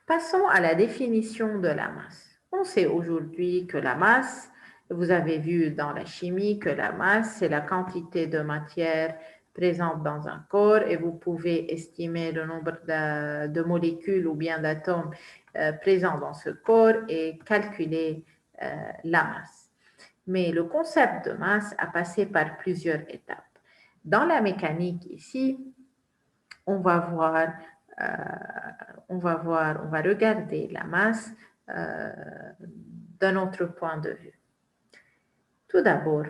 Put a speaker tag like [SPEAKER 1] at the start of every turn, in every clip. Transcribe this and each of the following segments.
[SPEAKER 1] Passons à la définition de la masse. On sait aujourd'hui que la masse, vous avez vu dans la chimie que la masse, c'est la quantité de matière présente dans un corps et vous pouvez estimer le nombre de molécules ou bien d'atomes présents dans ce corps et calculer la masse. Mais le concept de masse a passé par plusieurs étapes. Dans la mécanique ici, on va regarder la masse d'un autre point de vue. Tout d'abord,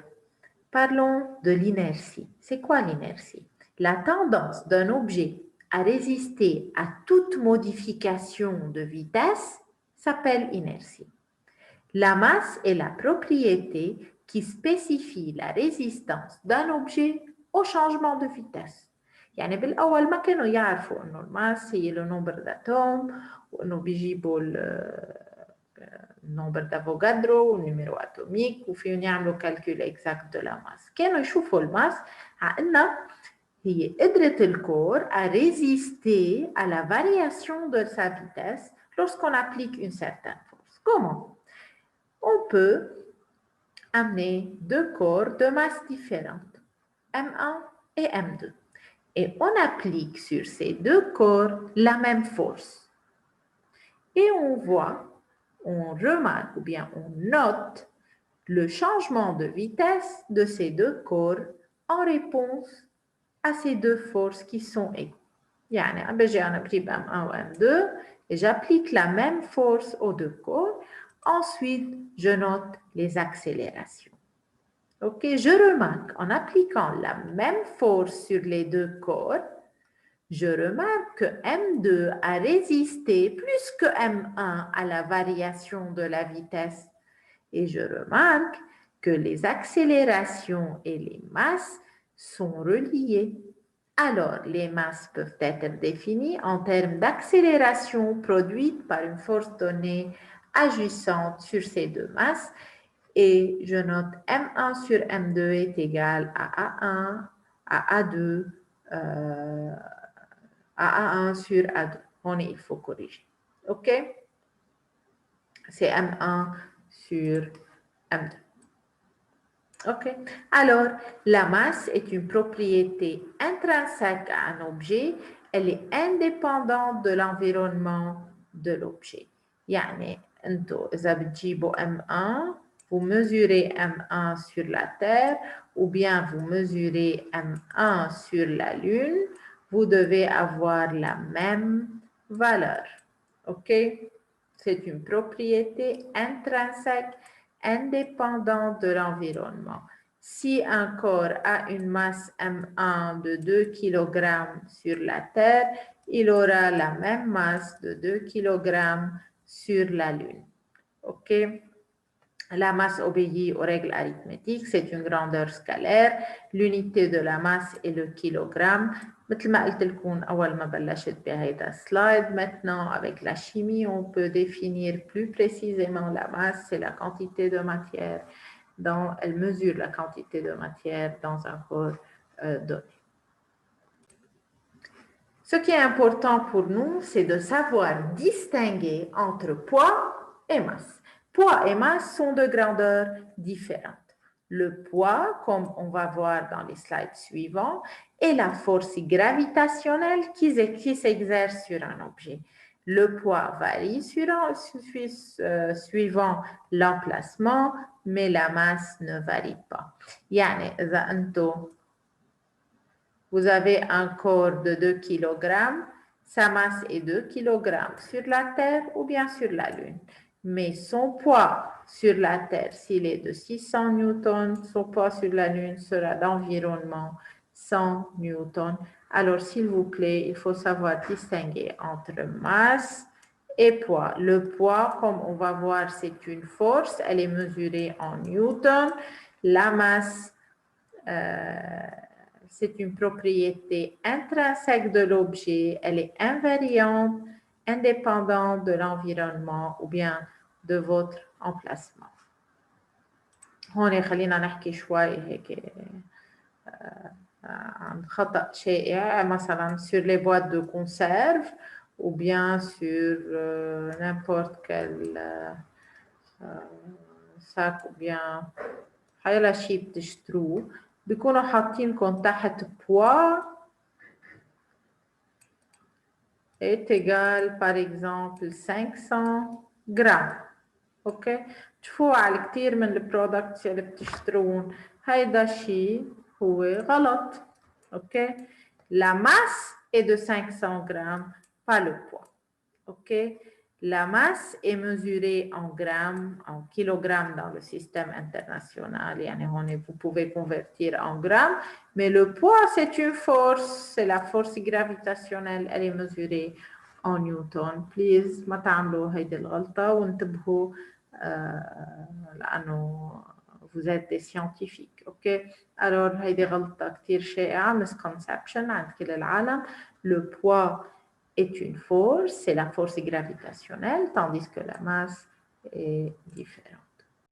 [SPEAKER 1] parlons de l'inertie. C'est quoi l'inertie? La tendance d'un objet à résister à toute modification de vitesse s'appelle inertie. La masse est la propriété qui spécifie la résistance d'un objet au changement de vitesse. يعني بالأول ما كانوا يعرفوا إنه الماس هي le nombre d'atomes وإنه بيجيبوا النمبر دافوغادرو والنيميرو أتوميك وفيهم يعملوا كالكول exact de la masse. كانوا يشوفوا الماس على إنها هي قدرة الكور à résister à la variation de sa vitesse lorsqu'on applique une certaine force. Comment? On peut amener deux corps de masse différentes, M1 et M2. Et on applique sur ces deux corps la même force. Et on voit, on remarque ou bien on note le changement de vitesse de ces deux corps en réponse à ces deux forces qui sont égales. يعني j'ai un M1 ou M2 et j'applique la même force aux deux corps. Ensuite, je note les accélérations. Ok, je remarque en appliquant la même force sur les deux corps, je remarque que M2 a résisté plus que M1 à la variation de la vitesse. Et je remarque que les accélérations et les masses sont reliées. Alors, les masses peuvent être définies en termes d'accélération produite par une force donnée agissante sur ces deux masses. Et je note M1 sur M2 est égal à A1, à A2, à A1 sur A2. Il faut corriger. OK? C'est M1 sur M2. OK? Alors, la masse est une propriété intrinsèque à un objet. Elle est indépendante de l'environnement de l'objet. يعني انتو إذا بتجيبوا M1 vous mesurez M1 sur la Terre ou bien vous mesurez M1 sur la Lune, vous devez avoir la même valeur. OK? C'est une propriété intrinsèque indépendante de l'environnement. Si un corps a une masse M1 de 2 kg sur la Terre, il aura la même masse de 2 kg sur la Lune. OK? La masse obéit aux règles arithmétiques, c'est une grandeur scalaire. L'unité de la masse est le kilogramme. مثل ما قلت لكم أول ما بلشت بهيدا slide. Maintenant, avec la chimie, on peut définir plus précisément la masse. C'est la quantité de matière. Elle mesure la quantité de matière dans un corps donné. Ce qui est important pour nous, c'est de savoir distinguer entre poids et masse. Poids et masse sont de grandeurs différentes. Le poids, comme on va voir dans les slides suivants, est la force gravitationnelle qui s'exerce sur un objet. Le poids varie suivant l'emplacement, mais la masse ne varie pas. يعني إذا أنتم vous avez un corps de 2 kg, sa masse est 2 kg sur la Terre ou bien sur la Lune. Mais son poids sur la Terre, s'il est de 600 newtons, son poids sur la Lune sera d'environ 100 newtons. Alors, s'il vous plaît, il faut savoir distinguer entre masse et poids. Le poids, comme on va voir, c'est une force. Elle est mesurée en newtons. La masse, c'est une propriété intrinsèque de l'objet. Elle est invariante, indépendante de l'environnement ou bien de votre emplacement. هون خلينا نحكي شوي هيك عن خطأ شائع مثلا sur les boîtes de conserve ou bien sur n'importe quel sac ou bien حيلا شيء بتشتروه بيكونوا حاطينكم تحت poids est égal par exemple 500 grammes. اوكي تشوفوا على كثير من البرودكتس اللي بتشترون هيدا الشيء هو غلط. اوكي la masse est de 500 grammes pas le poids. ok la masse est mesurée en grammes en kilogrammes dans le système international يعني هون vous pouvez convertir en grammes mais le poids c'est une force c'est la force gravitationnelle elle est mesurée en newton. please ما تعملوا هيدي الغلطة وانتبهوا لأنه vous êtes des scientifiques. ok alors هيدي غلطة كتير شائعة misconception عند كل العالم. le poids est une force, c'est la force gravitationnelle, tandis que la masse est différente.